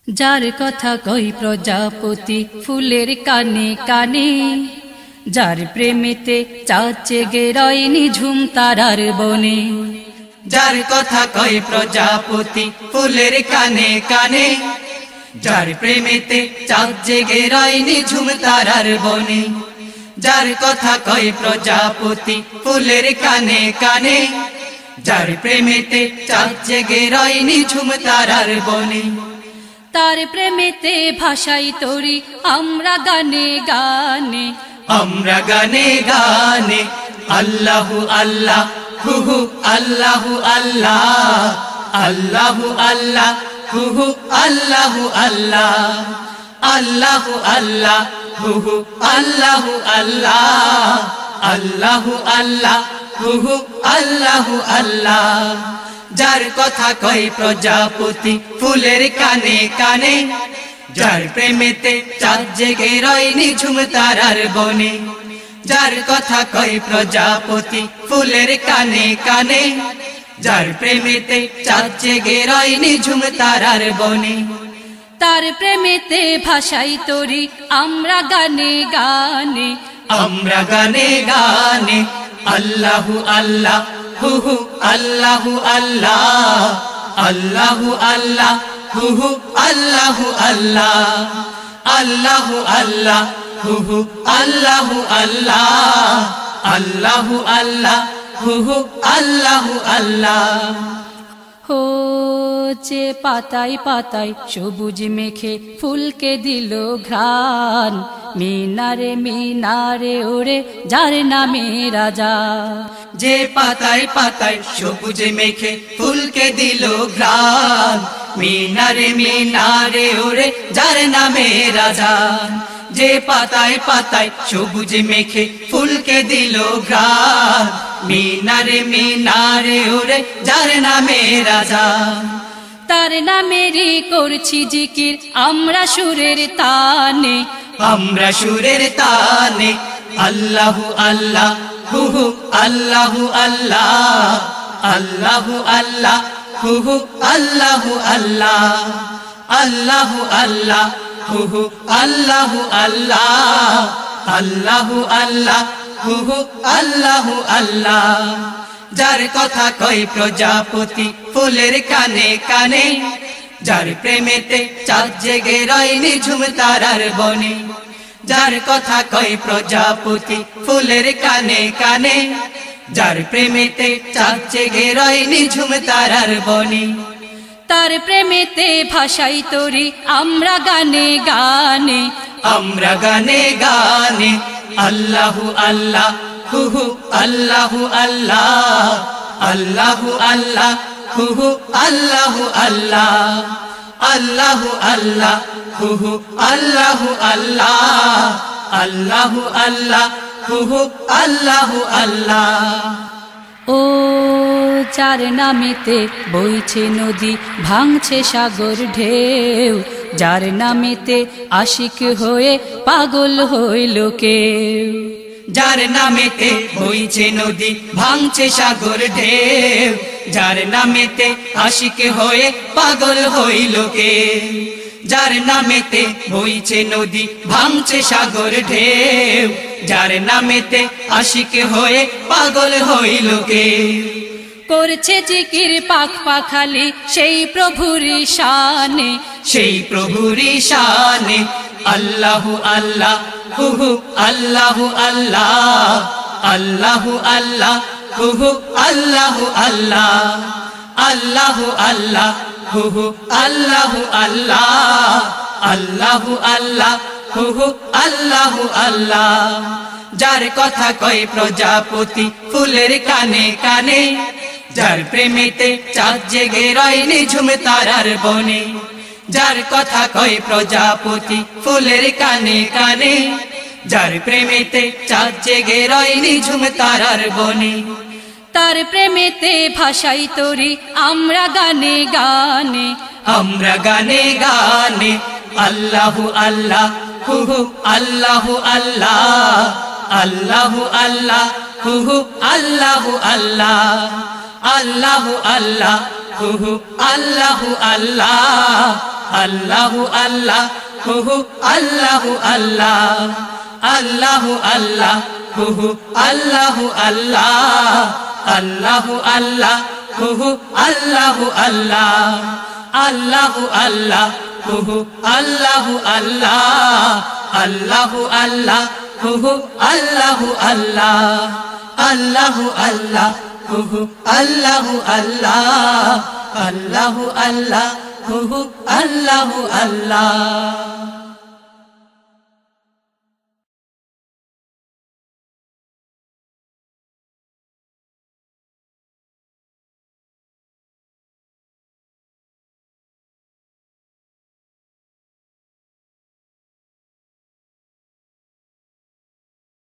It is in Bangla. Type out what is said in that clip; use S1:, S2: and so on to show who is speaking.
S1: যার কথা কই প্রজাপতি ফুলের কানে কানে, যার প্রেমেতে চাঁদ জেগে রয় নিঝুম তারার বনে।
S2: যার কথা কই প্রজাপতি ফুলের কানে কানে, যার প্রেমেতে চাঁদ জেগে রয় নিঝুম তারার বনে। যার কথা কই প্রজাপতি ফুলের কানে কানে, যার প্রেমেতে চাঁদ জেগে রয় নিঝুম তারার বনে।
S1: তার প্রেমেতে ভাষাই তরি আমরা গানে গানে,
S2: আমরা গানে গানে আল্লাহু আল্লাহ হু হু আল্লাহু আল্লাহ, আল্লাহু আল্লাহ হু হু আল্লাহু আল্লাহ, আল্লাহু আল্লাহ হু হু আল্লাহু আল্লাহ, আল্লাহু আল্লাহ হু হু আল্লাহু আল্লাহ। যার কথা কই প্রজাপতি ফুলের কানে কানে, যার প্রেমেতে চাঁদ জেগে রয় নিঝুম তারার বনে। যার কথা কই প্রজাপতি ফুলের কানে কানে, যার প্রেমেতে চাঁদ জেগে রয় নিঝুম তারার বনে।
S1: তার প্রেমেতে ভাষাই তরি আমরা গানে গানে,
S2: আমরা গানে গানে আল্লাহু আল্লাহ হু হু আল্লাহু আল্লাহ, আল্লাহু আল্লাহ হু হু আল্লাহু আল্লাহ, আল্লাহু আল্লাহ হু হু আল্লাহু আল্লাহ, আল্লাহু আল্লাহ হু হু আল্লাহু আল্লাহ।
S1: হো যে পাতায় পাতায় সবুজ মেখে ফুলকে দিল ঘ্রাণ, মিনারে মিনারে ওরে যার নামে রাজা।
S2: যে পাতায় পাতায় সবুজ মেখে ফুলকে দিল ঘ্রাণ, মিনারে মিনারে ওরে যার নামে রাজা। যে পাতায় পাতায় সবুজ মেখে ফুলকে দিল ঘ্রাণ, মিনারে মিনারে ওরে যার নামে রাজা।
S1: তার নামেরই করছি জিকির আমরা সুরের তানে,
S2: আমরা সুরের তানে আল্লাহু আল্লাহ হু হু আল্লাহু আল্লাহ, আল্লাহু আল্লাহ হু হু আল্লাহু আল্লাহ, আল্লাহু আল্লাহ হু হু আল্লাহু আল্লাহ, আল্লাহু আল্লাহ হু হু আল্লাহু আল্লাহ। যার কথা কই প্রজাপতি ফুলের কানে কানে, যার প্রেমেতে চাঁদ জেগে রয় নিঝুম তারার বনে। যার কথা কই প্রজাপতি ফুলের কানে কানে, যার প্রেমেতে চাঁদ জেগে রয় নিঝুম তারার বনে।
S1: তার প্রেমেতে ভাষাই তরি আমরা গানে গানে,
S2: আমরা গানে গানে আল্লাহু আল্লাহ হু হু আল্লাহু আল্লাহ, আল্লাহু আল্লাহ হু হু আল্লাহু আল্লাহ, আল্লাহু আল্লাহ হু হু আল্লাহু আল্লাহ, আল্লাহু আল্লাহ হু হু আল্লাহু আল্লাহ।
S1: ও যার নামেতে বইছে নদী ভাঙছে সাগর ঢেউ, যার নামেতে আশিক হয়ে পাগল হইল কেউ।
S2: যার নামেতে বইছে নদী ভাঙছে সাগর ঢেউ, যার নামেতে আশিক হয়ে পাগল হইল কেউ। যার নামেতে বইছে নদী ভাঙছে সাগর ঢেউ, যার নামেতে আশিক হয়ে পাগল হইল কেউ।
S1: করছে জিকির পাখ পাখালি সেই প্রভুর শানে,
S2: সেই প্রভুর শানে আল্লাহু আল্লাহ হু হু আল্লাহু আল্লাহ, আল্লাহু আল্লাহ হু হু আল্লাহু আল্লাহ, আল্লাহু আল্লাহ হু হু আল্লাহু আল্লাহ, আল্লাহু আল্লাহ হু হু আল্লাহু আল্লাহ। যার কথা কই প্রজাপতি ফুলের কানে কানে, যার প্রেমেতে চাঁদ জেগে রয় নিঝুম তারার বনে। যার কথা কই প্রজাপতি ফুলের কানে কানে, যার প্রেমেতে চাঁদ জেগে রয় নিঝুম তারার বনে।
S1: তার প্রেমেতে ভাষাই তরি আমরা গানে গানে,
S2: আমরা গানে গানে আল্লাহু আল্লাহ হু হু আল্লাহু আল্লাহ, আল্লাহু আল্লাহ হু হু আল্লাহু আল্লাহ, আল্লাহু আল্লাহ হু হু আল্লাহু আল্লাহ, আল্লাহু আল্লাহ হু আল্লাহু আল্লাহ আল্লাহু আল্লাহ হু আল্লাহু আল্লাহ আল্লাহু আল্লাহ হু আল্লাহু আল্লাহ আল্লাহু আল্লাহ হু আল্লাহু আল্লাহ আল্লাহু আল্লাহ হু আল্লাহু আল্লাহ আল্লাহু আল্লাহ হু আল্লাহু আল্লাহ আল্লাহু আল্লাহ হু আল্লাহু আল্লাহ